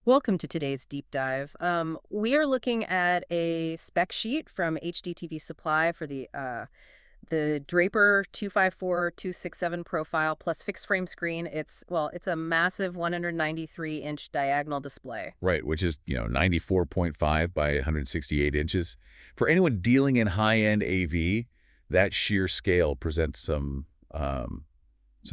Welcome to today's deep dive. We are looking at a spec sheet from HDTVSupply for the Draper 254267 profile plus fixed frame screen. It's a massive 193-inch diagonal display. Right, which is, 94.5 by 168 inches. For anyone dealing in high-end AV, that sheer scale presents some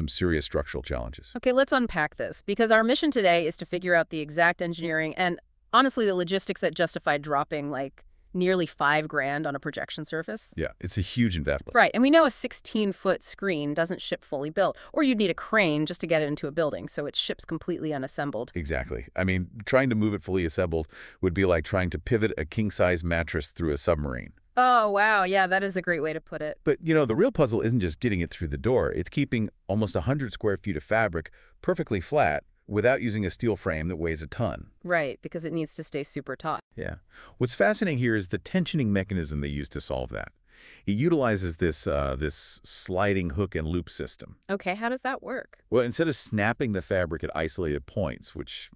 serious structural challenges. Okay, let's unpack this because our mission today is to figure out the exact engineering and honestly the logistics that justify dropping like nearly $5,000 on a projection surface. Yeah, it's a huge investment. Right, and we know a 16-foot screen doesn't ship fully built, or you'd need a crane just to get it into a building, so it ships completely unassembled. Exactly. I mean, trying to move it fully assembled would be like trying to pivot a king-size mattress through a submarine. Oh, wow, yeah, that is a great way to put it. But, the real puzzle isn't just getting it through the door. It's keeping almost 100 square feet of fabric perfectly flat without using a steel frame that weighs a ton. Right, because it needs to stay super taut. Yeah. What's fascinating here is the tensioning mechanism they use to solve that. It utilizes this sliding hook and loop system. Okay, how does that work? Well, instead of snapping the fabric at isolated points, which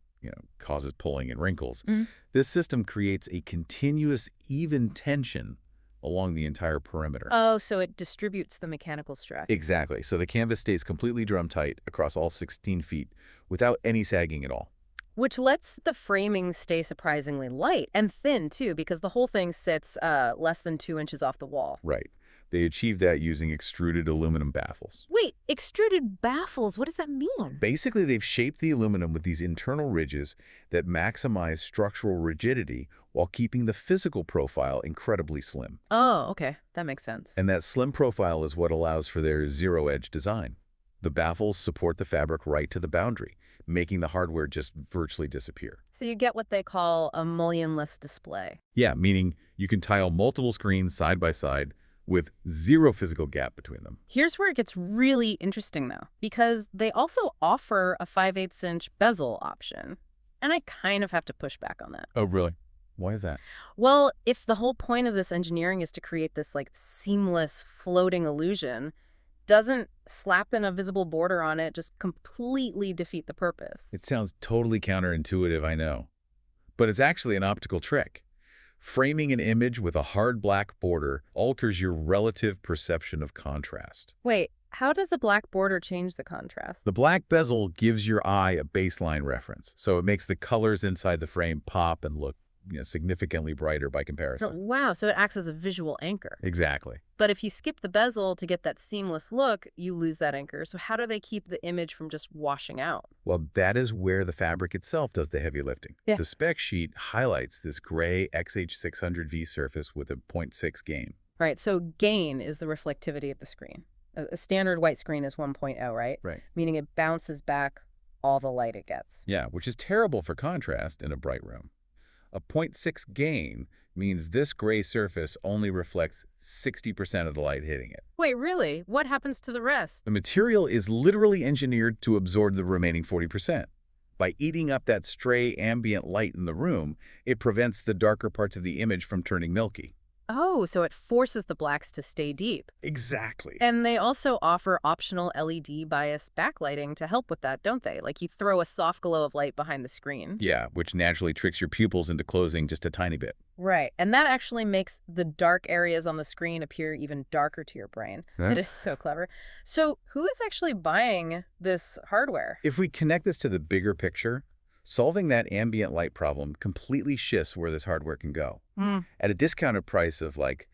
causes pulling and wrinkles, this system creates a continuous, even tension along the entire perimeter. Oh, so it distributes the mechanical stress. Exactly. So the canvas stays completely drum tight across all 16 feet without any sagging at all. Which lets the framing stay surprisingly light and thin, too, because the whole thing sits less than 2 inches off the wall. Right. They achieve that using extruded aluminum baffles. Wait, extruded baffles, what does that mean? Basically, they've shaped the aluminum with these internal ridges that maximize structural rigidity while keeping the physical profile incredibly slim. Oh, okay. That makes sense. And that slim profile is what allows for their zero-edge design. The baffles support the fabric right to the boundary, making the hardware just virtually disappear. So you get what they call a mullion-less display. Yeah, meaning you can tile multiple screens side by side with zero physical gap between them. Here's where it gets really interesting, though, because they also offer a 5/8-inch bezel option. And I kind of have to push back on that. Oh, really? Why is that? Well, if the whole point of this engineering is to create this, seamless floating illusion, doesn't slapping a visible border on it just completely defeat the purpose? It sounds totally counterintuitive, I know. But it's actually an optical trick. Framing an image with a hard black border alters your relative perception of contrast. Wait, how does a black border change the contrast? The black bezel gives your eye a baseline reference, so it makes the colors inside the frame pop and look significantly brighter by comparison. Wow, so it acts as a visual anchor. Exactly. But if you skip the bezel to get that seamless look, you lose that anchor. So how do they keep the image from just washing out? Well, that is where the fabric itself does the heavy lifting. Yeah. The spec sheet highlights this gray XH600V surface with a 0.6 gain. Right, so gain is the reflectivity of the screen. A standard white screen is 1.0, right? Right. Meaning it bounces back all the light it gets. Yeah, which is terrible for contrast in a bright room. A 0.6 gain means this gray surface only reflects 60% of the light hitting it. Wait, really? What happens to the rest? The material is literally engineered to absorb the remaining 40%. By eating up that stray ambient light in the room, it prevents the darker parts of the image from turning milky. Oh, so it forces the blacks to stay deep. Exactly. And they also offer optional LED bias backlighting to help with that, don't they? Like you throw a soft glow of light behind the screen. Yeah, which naturally tricks your pupils into closing just a tiny bit. Right. And that actually makes the dark areas on the screen appear even darker to your brain. Huh? That is so clever. So who is actually buying this hardware? If we connect this to the bigger picture, solving that ambient light problem completely shifts where this hardware can go. At a discounted price of like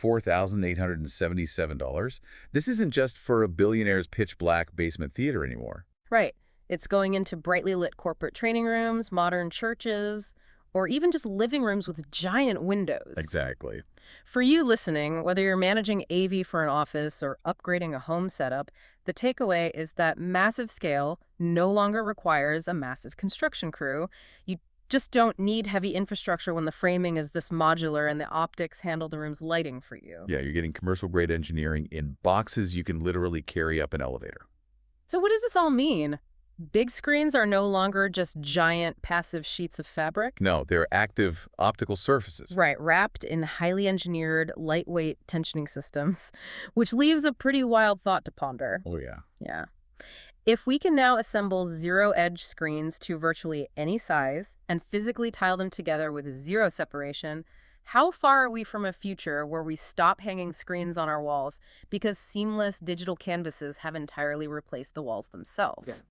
$4,877, this isn't just for a billionaire's pitch black basement theater anymore. Right. It's going into brightly lit corporate training rooms, modern churches, or even just living rooms with giant windows. Exactly. For you listening, whether you're managing AV for an office or upgrading a home setup, the takeaway is that massive scale no longer requires a massive construction crew. You just don't need heavy infrastructure when the framing is this modular and the optics handle the room's lighting for you. Yeah, you're getting commercial-grade engineering in boxes you can literally carry up an elevator. So what does this all mean? Big screens are no longer just giant passive sheets of fabric? No, they're active optical surfaces. Right, wrapped in highly engineered, lightweight tensioning systems, which leaves a pretty wild thought to ponder. Oh, yeah. Yeah. If we can now assemble zero-edge screens to virtually any size and physically tile them together with zero separation, how far are we from a future where we stop hanging screens on our walls because seamless digital canvases have entirely replaced the walls Yeah. themselves?